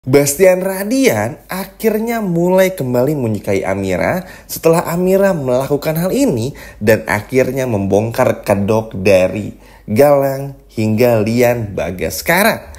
Bastian Radian akhirnya mulai kembali menyukai Amira setelah Amira melakukan hal ini dan akhirnya membongkar kedok dari Galang hingga Lian Bagaskara.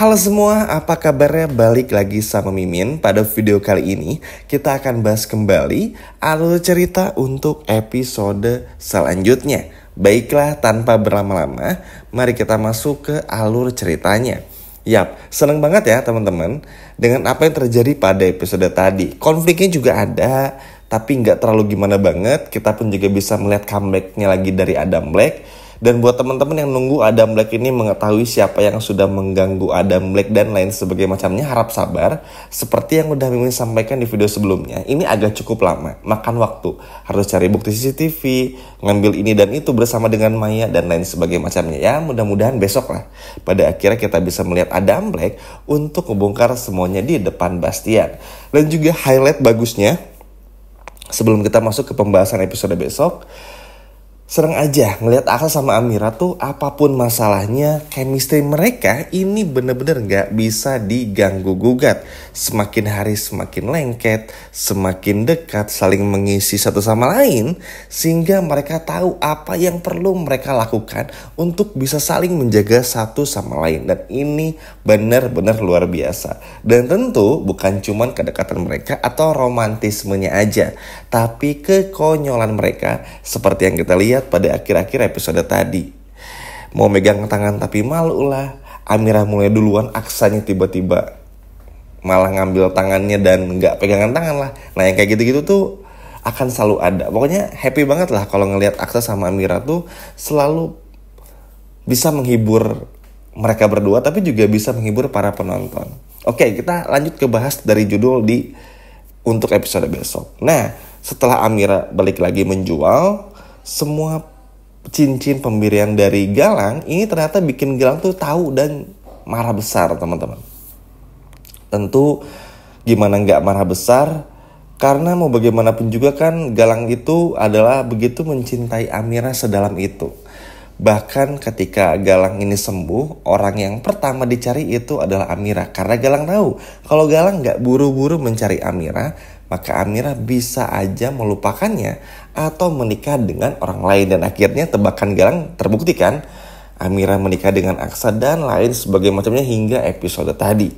Halo semua, apa kabarnya? Balik lagi sama Mimin. Pada video kali ini kita akan bahas kembali alur cerita untuk episode selanjutnya. Baiklah, tanpa berlama-lama, mari kita masuk ke alur ceritanya. Yap, seneng banget ya teman-teman dengan apa yang terjadi pada episode tadi. Konfliknya juga ada, tapi nggak terlalu gimana banget. Kita pun juga bisa melihat comebacknya lagi dari Adam Black. Dan buat teman-teman yang nunggu Adam Black ini mengetahui siapa yang sudah mengganggu Adam Black dan lain sebagainya macamnya, harap sabar. Seperti yang udah Mimin sampaikan di video sebelumnya, ini agak cukup lama, makan waktu. Harus cari bukti CCTV, ngambil ini dan itu bersama dengan Maya dan lain sebagainya macamnya. Ya mudah-mudahan besok lah pada akhirnya kita bisa melihat Adam Black untuk membongkar semuanya di depan Bastian. Dan juga highlight bagusnya, sebelum kita masuk ke pembahasan episode besok, seneng aja ngelihat Aksa sama Amira tuh apapun masalahnya, chemistry mereka ini bener-bener gak bisa diganggu gugat. Semakin hari semakin lengket, semakin dekat, saling mengisi satu sama lain, sehingga mereka tahu apa yang perlu mereka lakukan untuk bisa saling menjaga satu sama lain. Dan ini bener-bener luar biasa. Dan tentu bukan cuman kedekatan mereka atau romantismenya aja, tapi kekonyolan mereka seperti yang kita lihat pada akhir-akhir episode tadi. Mau megang tangan tapi malu lah. Amira mulai duluan, Aksanya tiba-tiba malah ngambil tangannya dan gak pegangan tangan lah. Nah yang kayak gitu-gitu tuh akan selalu ada. Pokoknya happy banget lah kalau ngelihat Aksa sama Amira tuh selalu bisa menghibur mereka berdua, tapi juga bisa menghibur para penonton. Oke, kita lanjut ke bahas dari judul untuk episode besok. Nah, setelah Amira balik lagi menjual semua cincin pemberian dari Galang, ini ternyata bikin Galang tuh tahu dan marah besar, teman-teman. Tentu gimana nggak marah besar, karena mau bagaimanapun juga kan Galang itu adalah begitu mencintai Amira sedalam itu. Bahkan ketika Galang ini sembuh, orang yang pertama dicari itu adalah Amira. Karena Galang tahu kalau Galang nggak buru-buru mencari Amira, maka Amira bisa aja melupakannya atau menikah dengan orang lain. Dan akhirnya tebakan Galang terbukti kan, Amira menikah dengan Aksa dan lain sebagainya macamnya hingga episode tadi.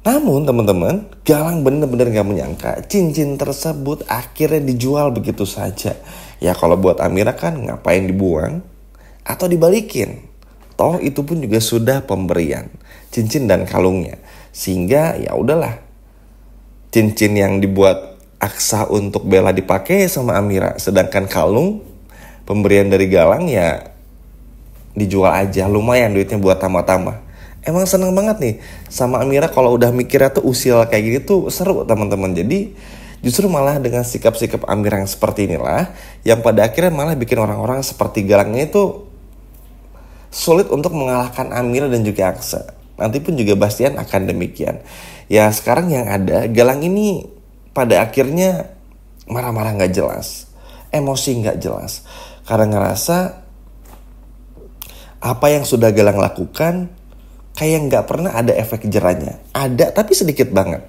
Namun teman-teman, Galang bener-bener gak menyangka cincin tersebut akhirnya dijual begitu saja. Ya kalau buat Amira kan ngapain dibuang atau dibalikin. Toh itu pun juga sudah pemberian cincin dan kalungnya. Sehingga ya udahlah, cincin yang dibuat Aksa untuk Bella dipakai sama Amira, sedangkan kalung pemberian dari Galang ya dijual aja, lumayan duitnya buat tambah-tambah. Emang seneng banget nih sama Amira kalau udah mikirnya tuh usil kayak gini tuh seru teman-teman. Jadi justru malah dengan sikap-sikap Amira yang seperti inilah yang pada akhirnya malah bikin orang-orang seperti Galangnya itu sulit untuk mengalahkan Amira dan juga Aksa. Nanti pun juga Bastian akan demikian. Ya sekarang yang ada, Galang ini pada akhirnya marah-marah gak jelas, emosi gak jelas, karena ngerasa apa yang sudah Galang lakukan kayak gak pernah ada efek jerahnya. Ada tapi sedikit banget.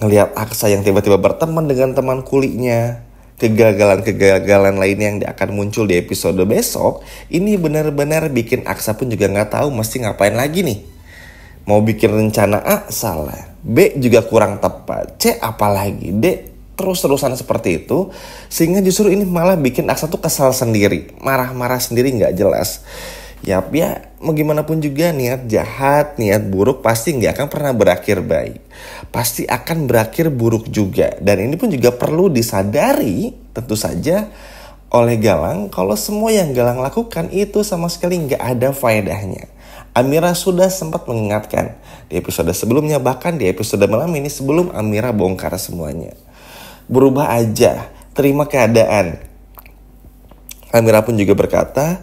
Ngelihat Aksa yang tiba-tiba berteman dengan teman kulinya, kegagalan-kegagalan lainnya yang akan muncul di episode besok, ini benar-benar bikin Aksa pun juga gak tahu mesti ngapain lagi nih. Mau bikin rencana A salah, B juga kurang tepat, C apalagi, D terus-terusan seperti itu. Sehingga justru ini malah bikin Aksa tuh kesal sendiri, marah-marah sendiri gak jelas. Ya mau gimana pun juga niat jahat, niat buruk pasti gak akan pernah berakhir baik. Pasti akan berakhir buruk juga. Dan ini pun juga perlu disadari tentu saja oleh Galang kalau semua yang Galang lakukan itu sama sekali gak ada faedahnya. Amira sudah sempat mengingatkan di episode sebelumnya, bahkan di episode malam ini sebelum Amira bongkar semuanya. Berubah aja, terima keadaan. Amira pun juga berkata,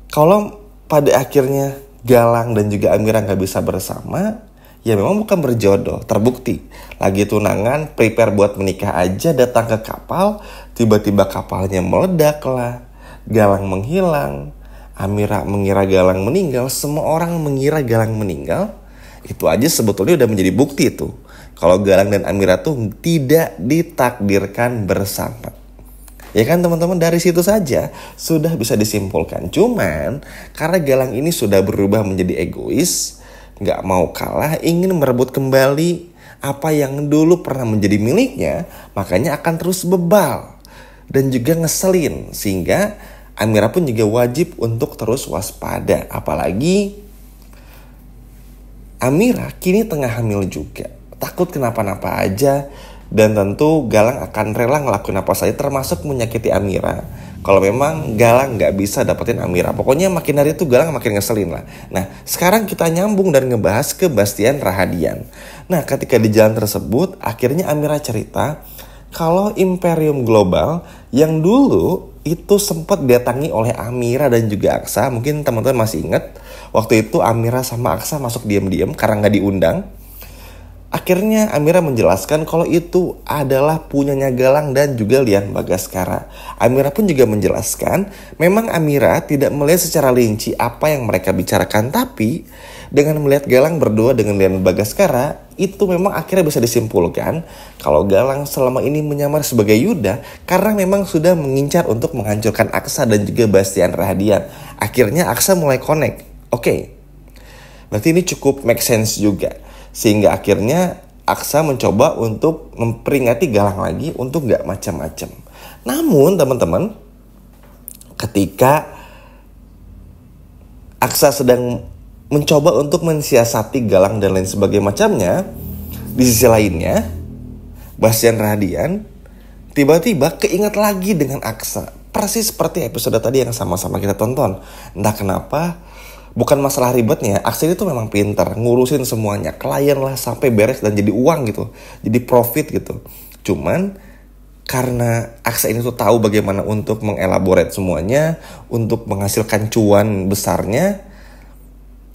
kalau pada akhirnya Galang dan juga Amira gak bisa bersama, ya memang bukan berjodoh. Terbukti, lagi tunangan, prepare buat menikah aja, datang ke kapal, tiba-tiba kapalnya meledak lah, Galang menghilang, Amira mengira Galang meninggal, semua orang mengira Galang meninggal. Itu aja sebetulnya udah menjadi bukti tuh kalau Galang dan Amira tuh tidak ditakdirkan bersama. Ya kan teman-teman, dari situ saja sudah bisa disimpulkan. Cuman karena Galang ini sudah berubah menjadi egois, gak mau kalah, ingin merebut kembali apa yang dulu pernah menjadi miliknya, makanya akan terus bebal dan juga ngeselin. Sehingga Amira pun juga wajib untuk terus waspada. Apalagi Amira kini tengah hamil juga. Takut kenapa-napa aja. Dan tentu Galang akan rela ngelakuin apa saja termasuk menyakiti Amira. Kalau memang Galang gak bisa dapetin Amira. Pokoknya makin hari itu Galang makin ngeselin lah. Nah sekarang kita nyambung dan ngebahas ke Bastian Rahadian. Nah ketika di jalan tersebut akhirnya Amira cerita kalau Imperium Global yang dulu itu sempat didatangi oleh Amira dan juga Aksa. Mungkin teman-teman masih ingat waktu itu Amira sama Aksa masuk diam-diam karena gak diundang. Akhirnya Amira menjelaskan kalau itu adalah punyanya Galang dan juga Lian Bagaskara. Amira pun juga menjelaskan memang Amira tidak melihat secara rinci apa yang mereka bicarakan, tapi dengan melihat Galang berdua dengan Lian Bagaskara, itu memang akhirnya bisa disimpulkan kalau Galang selama ini menyamar sebagai Yuda karena memang sudah mengincar untuk menghancurkan Aksa dan juga Bastian Rahadian. Akhirnya Aksa mulai connect. Oke, berarti ini cukup make sense juga. Sehingga akhirnya Aksa mencoba untuk memperingati Galang lagi untuk gak macam-macam. Namun teman-teman, ketika Aksa sedang mencoba untuk mensiasati Galang dan lain sebagainya macamnya, di sisi lainnya Bastian Rahadian tiba-tiba keinget lagi dengan Aksa. Persis seperti episode tadi yang sama-sama kita tonton. Entah kenapa, bukan masalah ribetnya, Aksa itu memang pintar ngurusin semuanya, klien lah sampai beres dan jadi uang gitu, jadi profit gitu. Cuman karena Aksa ini tuh tahu bagaimana untuk mengelaborate semuanya, untuk menghasilkan cuan besarnya,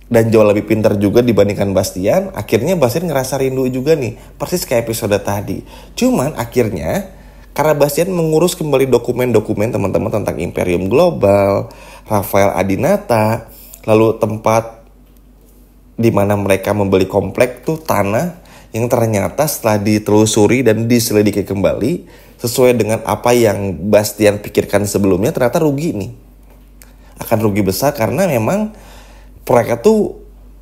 dan jauh lebih pintar juga dibandingkan Bastian. Akhirnya Bastian ngerasa rindu juga nih, persis kayak episode tadi. Cuman akhirnya karena Bastian mengurus kembali dokumen-dokumen teman-teman tentang Imperium Global, Rafael Adinata, lalu tempat di mana mereka membeli komplek tuh tanah yang ternyata setelah ditelusuri dan diselidiki kembali sesuai dengan apa yang Bastian pikirkan sebelumnya, ternyata rugi nih. Akan rugi besar karena memang proyek itu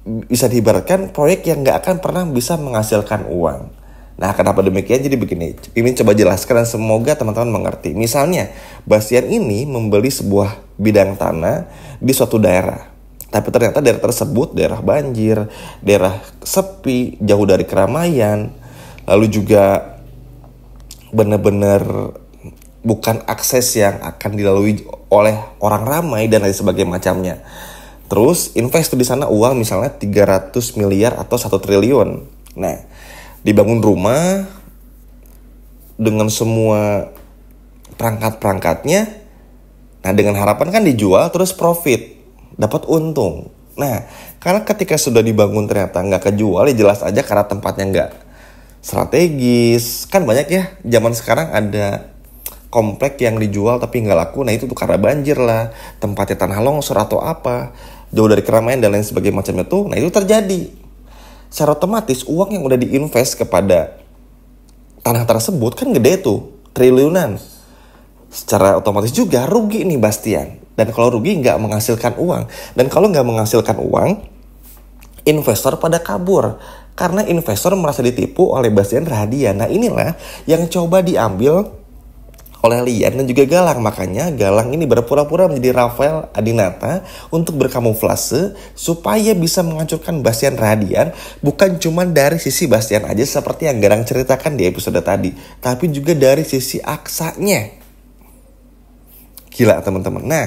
bisa diibaratkan proyek yang gak akan pernah bisa menghasilkan uang. Nah kenapa demikian? Jadi begini, ini coba jelaskan dan semoga teman-teman mengerti. Misalnya Bastian ini membeli sebuah bidang tanah di suatu daerah, tapi ternyata daerah tersebut daerah banjir, daerah sepi, jauh dari keramaian, lalu juga benar-benar bukan akses yang akan dilalui oleh orang ramai dan lain sebagainya macamnya. Terus invest di sana uang misalnya 300 miliar atau 1 triliun. Nah, dibangun rumah dengan semua perangkat-perangkatnya. Nah, dengan harapan kan dijual terus profit, dapat untung. Nah, karena ketika sudah dibangun ternyata nggak kejual, ya jelas aja karena tempatnya nggak strategis. Kan banyak ya, zaman sekarang ada komplek yang dijual tapi nggak laku. Nah itu tuh karena banjir lah, tempatnya tanah longsor atau apa, jauh dari keramaian dan lain sebagainya macamnya tuh. Nah itu terjadi. Secara otomatis uang yang udah diinvest kepada tanah tersebut kan gede tuh, triliunan. Secara otomatis juga rugi nih Bastian. Dan kalau rugi nggak menghasilkan uang. Dan kalau nggak menghasilkan uang, investor pada kabur. Karena investor merasa ditipu oleh Bastian Rahadian. Nah inilah yang coba diambil oleh Lian dan juga Galang. Makanya Galang ini berpura-pura menjadi Rafael Adinata untuk berkamuflase supaya bisa menghancurkan Bastian Rahadian. Bukan cuma dari sisi Bastian aja seperti yang Galang ceritakan di episode tadi, tapi juga dari sisi Aksanya. Gila teman-teman. Nah,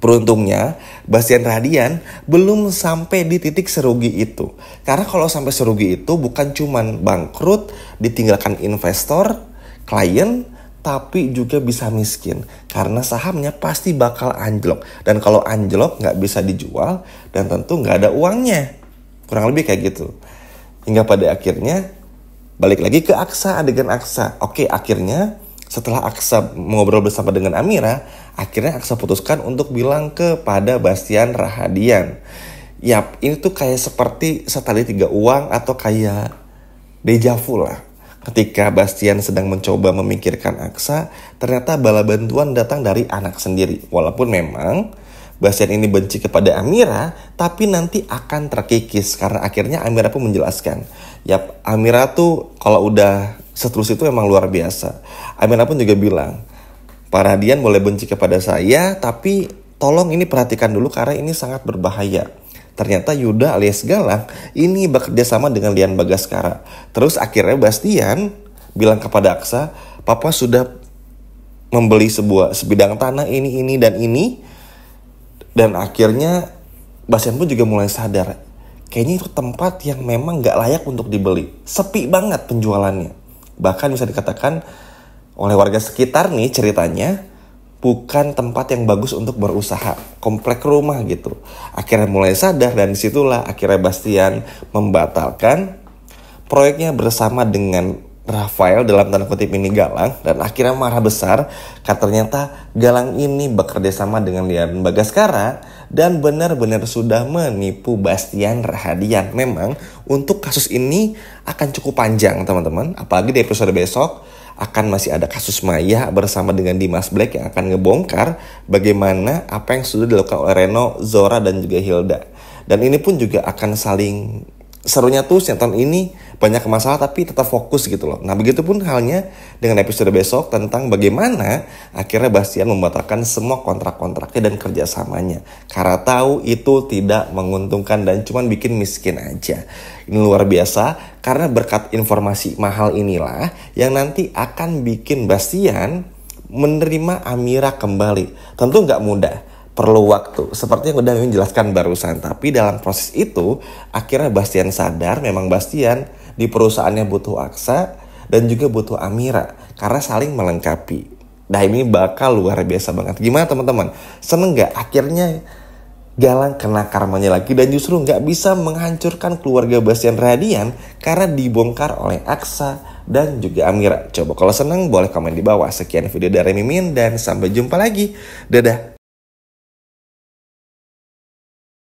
beruntungnya Bastian Rahadian belum sampai di titik serugi itu. Karena kalau sampai serugi itu bukan cuman bangkrut, ditinggalkan investor, klien, tapi juga bisa miskin. Karena sahamnya pasti bakal anjlok. Dan kalau anjlok nggak bisa dijual dan tentu nggak ada uangnya. Kurang lebih kayak gitu. Hingga pada akhirnya balik lagi ke Aksa, adegan Aksa. Oke, akhirnya setelah Aksa ngobrol bersama dengan Amira, akhirnya Aksa putuskan untuk bilang kepada Bastian Rahadian. Yap, ini tuh kayak seperti setali tiga uang atau kayak deja vu lah. Ketika Bastian sedang mencoba memikirkan Aksa, ternyata bala bantuan datang dari anak sendiri. Walaupun memang Bastian ini benci kepada Amira, tapi nanti akan terkikis karena akhirnya Amira pun menjelaskan. Yap, Amira tuh kalau udah seterus itu emang luar biasa. Amira pun juga bilang, Pak Radian boleh benci kepada saya, tapi tolong ini perhatikan dulu karena ini sangat berbahaya. Ternyata Yuda alias Galang ini bekerja sama dengan Lian Bagaskara. Terus akhirnya Bastian bilang kepada Aksa, Papa sudah membeli sebidang tanah ini dan ini. Dan akhirnya Bastian pun juga mulai sadar, kayaknya itu tempat yang memang gak layak untuk dibeli. Sepi banget penjualannya. Bahkan bisa dikatakan oleh warga sekitar nih ceritanya, bukan tempat yang bagus untuk berusaha, komplek rumah gitu. Akhirnya mulai sadar dan disitulah akhirnya Bastian membatalkan proyeknya bersama dengan Rafael dalam tanda kutip ini Galang. Dan akhirnya marah besar karena ternyata Galang ini bekerja sama dengan Lian Bagaskara dan benar-benar sudah menipu Bastian Rahadian. Memang untuk kasus ini akan cukup panjang teman-teman, apalagi di episode besok akan masih ada kasus Maya bersama dengan Dimas Black yang akan ngebongkar bagaimana apa yang sudah dilakukan oleh Reno, Zora, dan juga Hilda. Dan ini pun juga akan saling serunya tuh tahun ini banyak masalah tapi tetap fokus gitu loh. Nah begitu pun halnya dengan episode besok tentang bagaimana akhirnya Bastian membatalkan semua kontrak-kontraknya dan kerjasamanya karena tahu itu tidak menguntungkan dan cuma bikin miskin aja. Ini luar biasa karena berkat informasi mahal inilah yang nanti akan bikin Bastian menerima Amira kembali. Tentu nggak mudah, perlu waktu. Seperti yang udah Mimin jelaskan barusan. Tapi dalam proses itu akhirnya Bastian sadar memang Bastian di perusahaannya butuh Aksa dan juga butuh Amira karena saling melengkapi. Nah ini bakal luar biasa banget. Gimana teman-teman? Seneng gak? Akhirnya Galang kena karmanya lagi dan justru gak bisa menghancurkan keluarga Bastian Rahadian karena dibongkar oleh Aksa dan juga Amira. Coba kalau seneng boleh komen di bawah. Sekian video dari Mimin dan sampai jumpa lagi. Dadah.